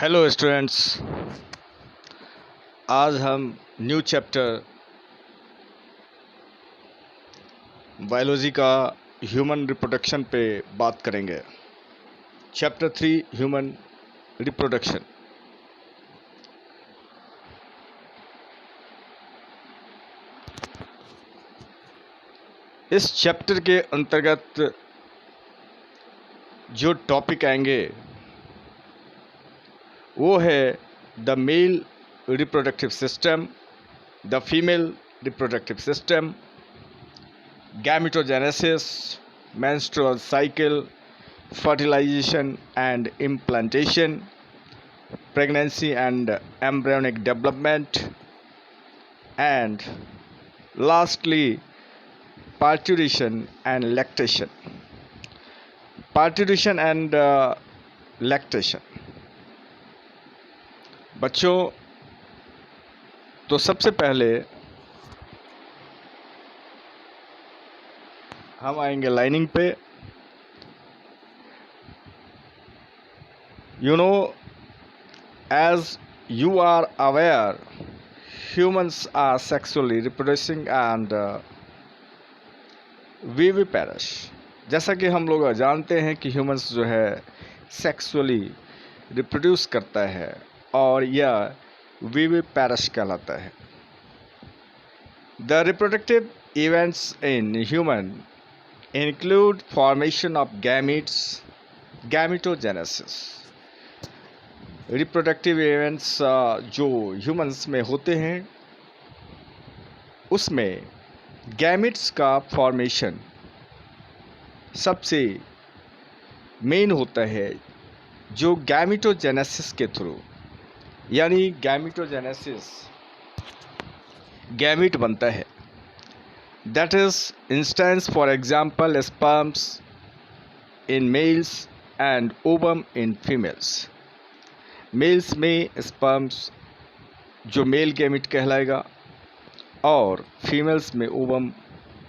Hello students. आज हम new chapter biology का ह्यूमन रिप्रोडक्शन पे बात करेंगे। Chapter 3 human reproduction. इस चैप्टर के अंतर्गत जो टॉपिक आएंगे वो है the mail reproductive system, the female reproductive system, gametogenesis, menstrual cycle, fertilization and implantation, pregnancy and embryonic development, and lastly parturition and lactation. Parturition and lactation। बच्चों, तो सबसे पहले हम आएंगे लाइनिंग पे। You know, as you are aware, humans are sexually reproducing and viviparous। जैसा कि हम लोग जानते हैं कि ह्यूमंस जो है सेक्सुअली रिप्रोड्यूस करता है और यह विविपैरस कहलाता है। The reproductive events in human include formation of gametes, gametogenesis. Reproductive events जो ह्यूमंस में होते हैं उसमें गैमेट्स का फॉर्मेशन सबसे मेन होता है, जो गैमेटोजेनेसिस के थ्रू, यानी गैमेटोजेनेसिस गैमेट बनता है। That is instance for example sperms in males and ovum in females. Males में स्पर्म्स जो मेल गैमेट कहलाएगा और फीमेल्स में ओवम,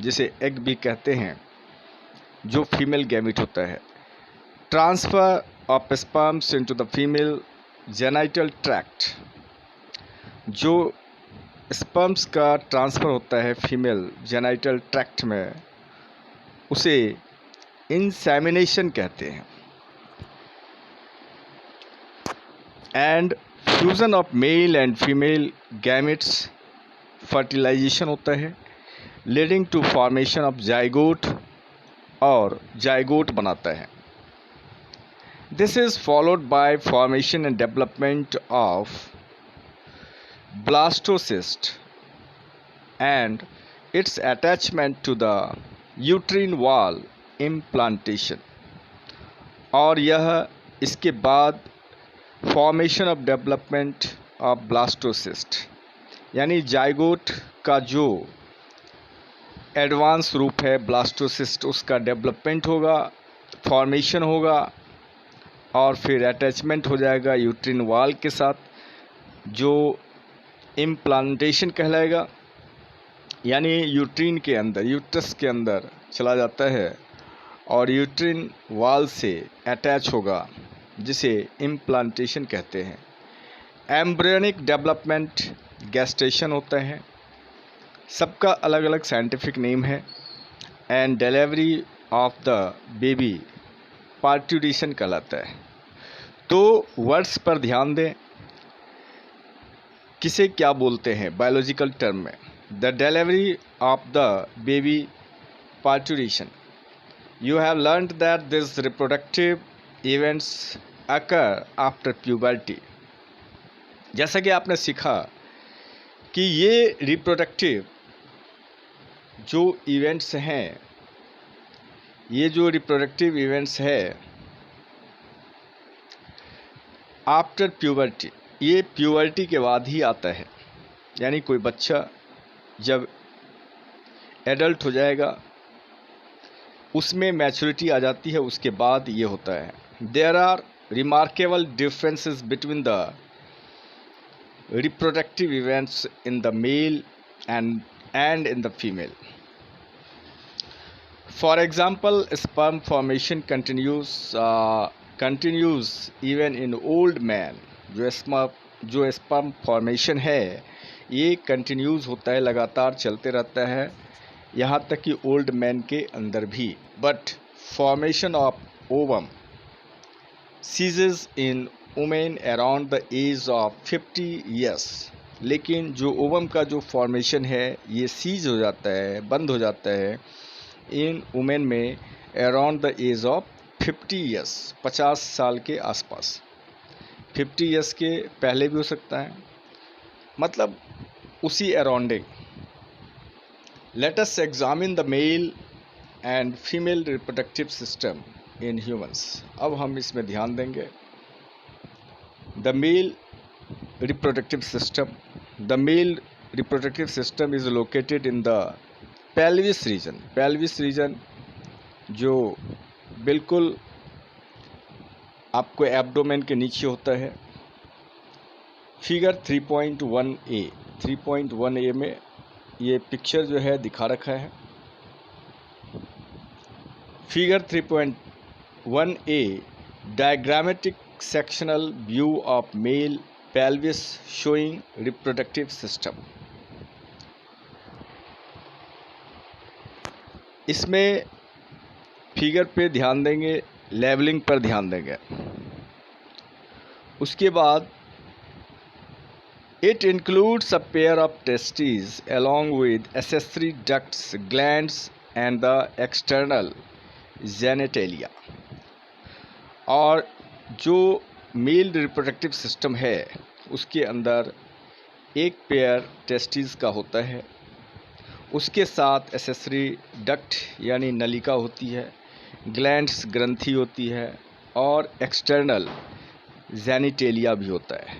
जिसे एग भी कहते हैं, जो फीमेल गैमेट होता है। Transfer of sperms into the female genital tract. जो स्पर्म्स का ट्रांसफ़र होता है फीमेल जेनाइटल ट्रैक्ट में, उसे इंसेमिनेशन कहते हैं। And fusion of male and female gametes, fertilization होता है, leading to formation of zygote, और जाइगोट बनाता है। This is followed by formation and development of blastocyst and its attachment to the uterine wall, implantation. और यह इसके बाद formation of development of blastocyst, यानी जाइगोट का जो एडवांस रूप है ब्लास्टोसिस्ट, उसका डेवलपमेंट होगा, फॉर्मेशन होगा और फिर अटैचमेंट हो जाएगा यूट्रीन वॉल के साथ, जो इम्प्लांटेशन कहलाएगा। यानी यूट्रीन के अंदर, यूट्रस के अंदर चला जाता है और यूट्रीन वॉल से अटैच होगा, जिसे इम्प्लांटेशन कहते हैं। एम्ब्रियोनिक डेवलपमेंट गैस्टेशन होता है, सबका अलग अलग साइंटिफिक नेम है। And delivery of the baby parturition कहलाता है। तो वर्ड्स पर ध्यान दें, किसे क्या बोलते हैं बायोलॉजिकल टर्म में। The delivery of the baby parturition. You have learned that this reproductive events occur after puberty. जैसा कि आपने सीखा कि ये रिप्रोडक्टिव जो इवेंट्स हैं, ये जो रिप्रोडक्टिव इवेंट्स है आफ्टर प्यूबर्टी, ये प्यूबर्टी के बाद ही आता है। यानी कोई बच्चा जब एडल्ट हो जाएगा, उसमें मैच्योरिटी आ जाती है, उसके बाद ये होता है। There are remarkable differences between the reproductive events in the male and in the female. For example, sperm formation continues even in old man, जो स्पर्म फॉर्मेशन है ये कंटिन्यूज़ होता है, लगातार चलते रहता है, यहाँ तक कि ओल्ड मैन के अंदर भी। But formation of ovum ceases in women around the age of 50 years. लेकिन जो ओवम का जो फॉर्मेशन है ये सीज हो जाता है, बंद हो जाता है इन वुमेन में around the age of 50 years, 50 साल के आसपास। 50 ईयर्स के पहले भी हो सकता है, मतलब उसी अराउंडिंग। Let us examine the mail and female reproductive system in humans. अब हम इसमें ध्यान देंगे। The mail reproductive system, the mail reproductive system is located in the pelvis region. Pelvis region जो बिल्कुल आपको एब्डोमेन के नीचे होता है। फिगर 3.1a 3.1a में ये पिक्चर जो है दिखा रखा है। Figure 3.1a diagrammatic sectional view of mail pelvis showing reproductive system। इसमें फिगर पे ध्यान देंगे, लेवलिंग पर ध्यान देंगे। उसके बाद it includes a pair of testes along with accessory ducts, glands and the external genitalia। और जो मेल रिप्रोडक्टिव सिस्टम है उसके अंदर एक पेयर टेस्टिस का होता है, उसके साथ एसेसरी डक्ट यानी नलिका होती है, ग्लैंड्स ग्रंथि होती है और एक्सटर्नल जेनिटेलिया भी होता है।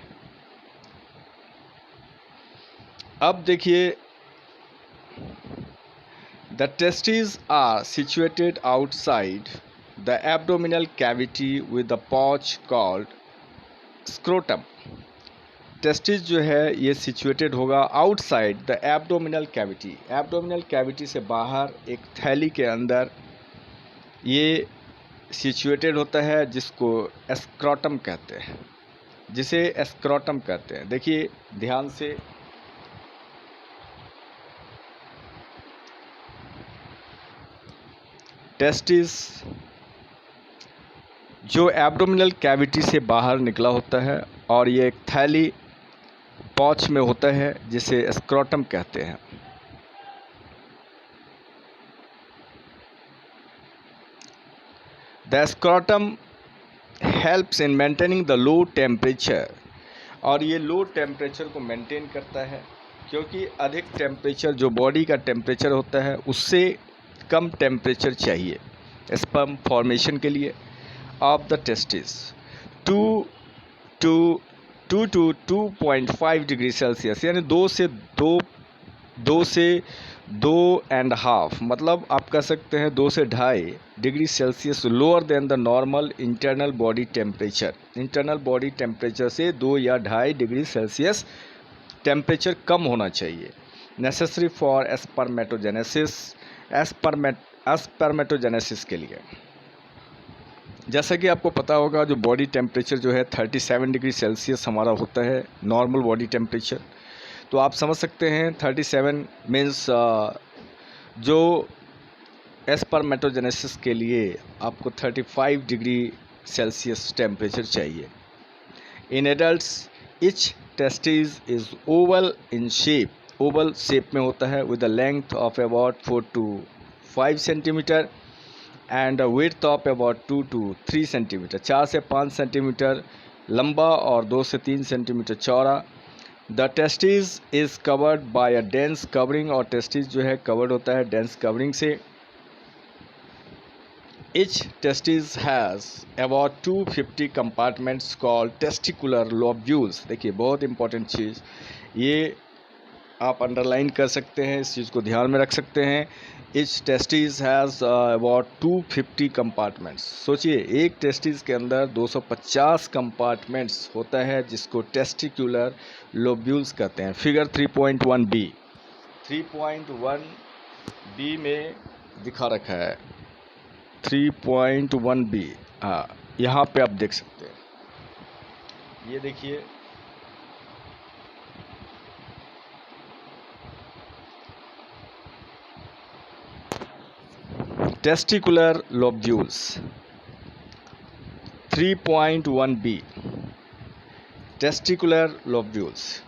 अब देखिए, the testis are situated outside the abdominal cavity with the pouch called scrotum. Testis जो है ये सिचुएटेड होगा outside the abdominal cavity. Abdominal cavity से बाहर एक थैली के अंदर ये सिचुएटेड होता है, जिसको स्क्रोटम कहते हैं, जिसे स्क्रोटम कहते हैं। देखिए ध्यान से, टेस्टिस जो एब्डोमिनल कैविटी से बाहर निकला होता है और ये एक थैली पॉच में होता है जिसे स्क्रोटम कहते हैं। The scrotum helps in maintaining the low temperature. और ये लो टेम्परेचर को मेंटेन करता है, क्योंकि अधिक टेम्परेचर जो बॉडी का टेम्परेचर होता है उससे कम टेम्परेचर चाहिए स्पर्म फॉर्मेशन के लिए of the testis. 2 to 2.5 degree Celsius, यानी 2 से 2.5, मतलब आप कह सकते हैं 2 से 2.5 degree Celsius lower than the normal internal body temperature. Internal body temperature से 2 या 2.5 डिग्री सेल्सियस टेम्परेचर कम होना चाहिए। नेसेसरी फॉर स्पर्मेटोजेनेसिस के लिए। जैसा कि आपको पता होगा, जो बॉडी टेम्परेचर जो है 37 डिग्री सेल्सियस हमारा होता है नॉर्मल बॉडी टेम्परेचर। तो आप समझ सकते हैं 37 मीन्स जो स्पर्मेटोजेनेसिस के लिए आपको 35 डिग्री सेल्सियस टेम्परेचर चाहिए। In adults etch testis is oval in shape, Oval shape में होता है with the length of about 4 to 5 centimetre and width of about 2 to 3 centimetre, 4 से 5 सेंटीमीटर लंबा और 2 से 3 सेंटीमीटर चौड़ा। The testis is covered by a dense covering, और testis जो है कवर्ड होता है डेंस कवरिंग से। Etch testis has about 250 compartments called testicular lobules. देखिए बहुत इंपॉर्टेंट चीज़, ये आप अंडरलाइन कर सकते हैं, इस चीज़ को ध्यान में रख सकते हैं। Etch testis has about 250 compartments. सोचिए एक टेस्टिस के अंदर 250 कंपार्टमेंट्स होता है, जिसको टेस्टिकुलर लोब्यूल्स कहते हैं। फिगर 3.1b 3.1b में दिखा रखा है। 3.1b, हाँ यहाँ पे आप देख सकते हैं। ये देखिए testicular lobules 3.1b testicular lobules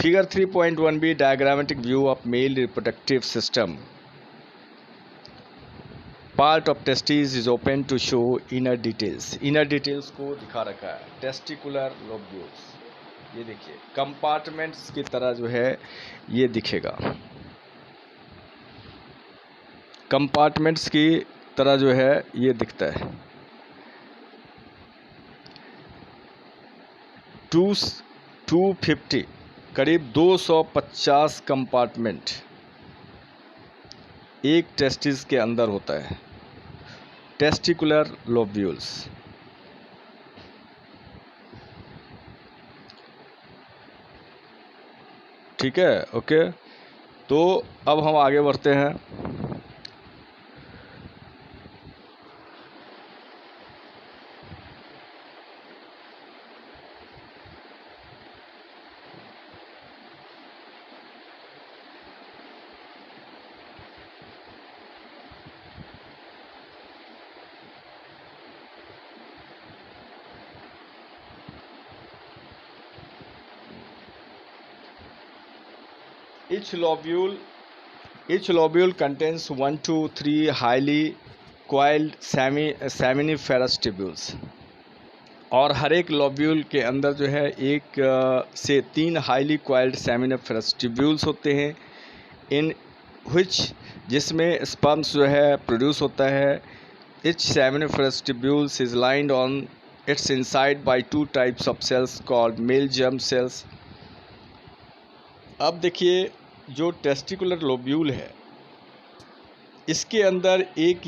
figure 3.1b diagrammatic view of male reproductive system part of testis is open to show inner details को दिखा रखा है। टेस्टिकुलर लोब्यूल्स ये देखिए कंपार्टमेंट्स की तरह जो है ये दिखेगा, कंपार्टमेंट्स की तरह जो है ये दिखता है। 250 करीब 250 कंपार्टमेंट एक टेस्टिस के अंदर होता है। टेस्टिकुलर लोब्यूल्स ठीक है, ओके। तो अब हम आगे बढ़ते हैं। Each lobule contains 1 to 3 highly coiled seminiferous tubules और हर एक लॉब्यूल के अंदर जो है एक से 3 हाईली क्वाइल्ड सेमिनिफरस ट्यूब्यूल्स होते हैं इन विच जिसमें स्पर्म्स जो है प्रोड्यूस होता है। Etch seminiferous tubules is lined on its inside by 2 types of cells called male germ cells. अब देखिए जो टेस्टिकुलर लोब्यूल है इसके अंदर एक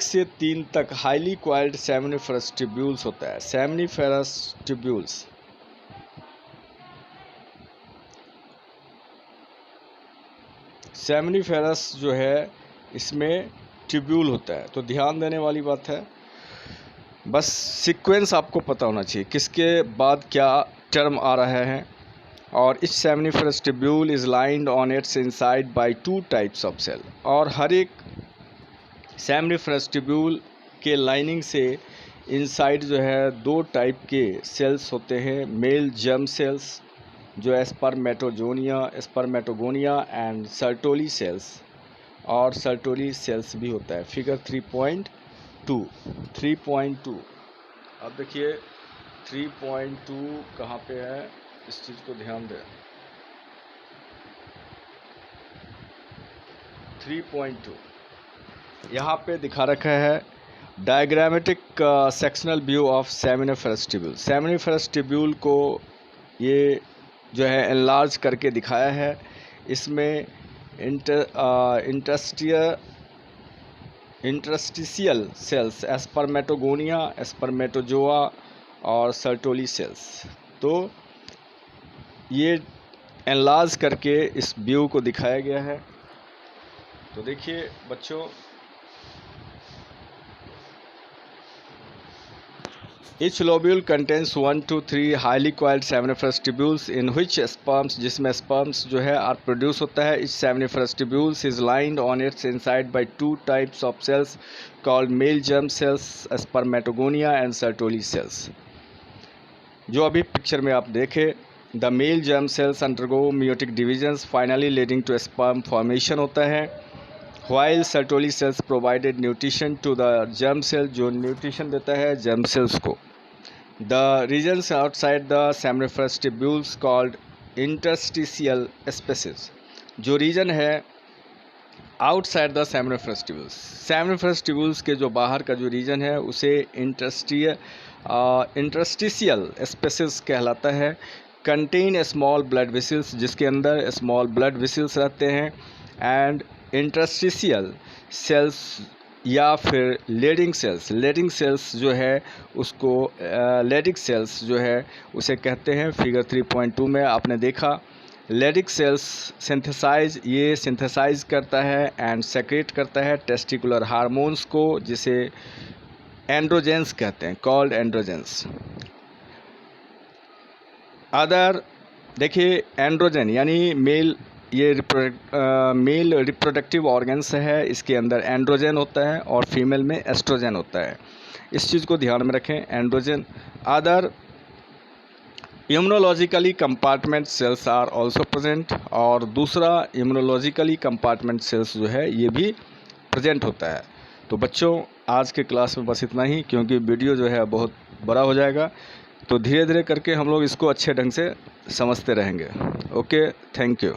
से 3 तक हाईली क्वाइल्ड सेमिनिफरस ट्यूब्यूल्स होता है। सेमिनिफरस ट्यूब्यूल्स सेमिनिफेरस जो है इसमें ट्यूब्यूल होता है। तो ध्यान देने वाली बात है, बस सीक्वेंस आपको पता होना चाहिए किसके बाद क्या टर्म आ रहा है। और इस seminiferous tubule is lined on its inside by 2 types of cell और हर एक सेमिनिफेरस ट्यूब्यूल के लाइनिंग से इनसाइड जो है 2 टाइप के सेल्स होते हैं। मेल जर्म सेल्स जो है स्पर्मेटोगोनिया एंड सर्टोली सेल्स, और सर्टोली सेल्स भी होता है। फिगर 3.2 अब देखिए 3.2 कहाँ पे है, इस चीज़ को ध्यान दें। 3.2 यहाँ पे दिखा रखा है diagrammatic sectional view of seminiferous tubule. Seminiferous tubule को ये जो है एनलार्ज करके दिखाया है। इसमें इंटरस्टिशियल सेल्स स्पर्मेटोगोनिया, स्पर्मेटोजोआ और सर्टोली सेल्स, तो ये एनलार्ज करके इस व्यू को दिखाया गया है। तो देखिए बच्चों, each lobule contains 1 to 3 highly coiled seminiferous tubules in which sperms जिसमें sperms जो है are produce होता है। each seminiferous tubules is lined on its inside by 2 types of cells called male germ cells, spermatogonia and Sertoli cells। जो अभी picture में आप देखें, the male germ cells undergo meiotic divisions finally leading to sperm formation होता है, while Sertoli cells provided nutrition to the germ cell जो nutrition देता है germ cells को। The regions outside the seminiferous tubules called interstitial spaces, जो reason है outside the seminiferous tubules, seminiferous tubules के जो बाहर का जो रीजन है उसे इंटरस्टिशियल स्पेसेस कहलाता है। कंटेन स्मॉल ब्लड वेसल्स, जिसके अंदर स्मॉल ब्लड वेसल्स रहते हैं, एंड इंटरस्टिशियल सेल्स या फिर लेडिंग सेल्स जो है उसको लेडिक सेल्स जो है उसे कहते हैं। फिगर 3.2 में आपने देखा लेडिक सेल्स सिंथेसाइज करता है एंड सेक्रेट करता है टेस्टिकुलर हार्मोन्स को, जिसे एंड्रोजेंस कहते हैं, कॉल्ड एंड्रोजेंस। अदर देखिए एंड्रोजन यानी मेल, ये मेल रिप्रोडक्टिव ऑर्गन्स है, इसके अंदर एंड्रोजन होता है और फीमेल में एस्ट्रोजन होता है। इस चीज़ को ध्यान में रखें, androgen. Other immunologically compartment cells are also present, और दूसरा इम्यूनोलॉजिकली कंपार्टमेंट सेल्स जो है ये भी प्रेजेंट होता है। तो बच्चों आज के क्लास में बस इतना ही, क्योंकि वीडियो जो है बहुत बड़ा हो जाएगा, तो धीरे धीरे करके हम लोग इसको अच्छे ढंग से समझते रहेंगे। Okay, thank you.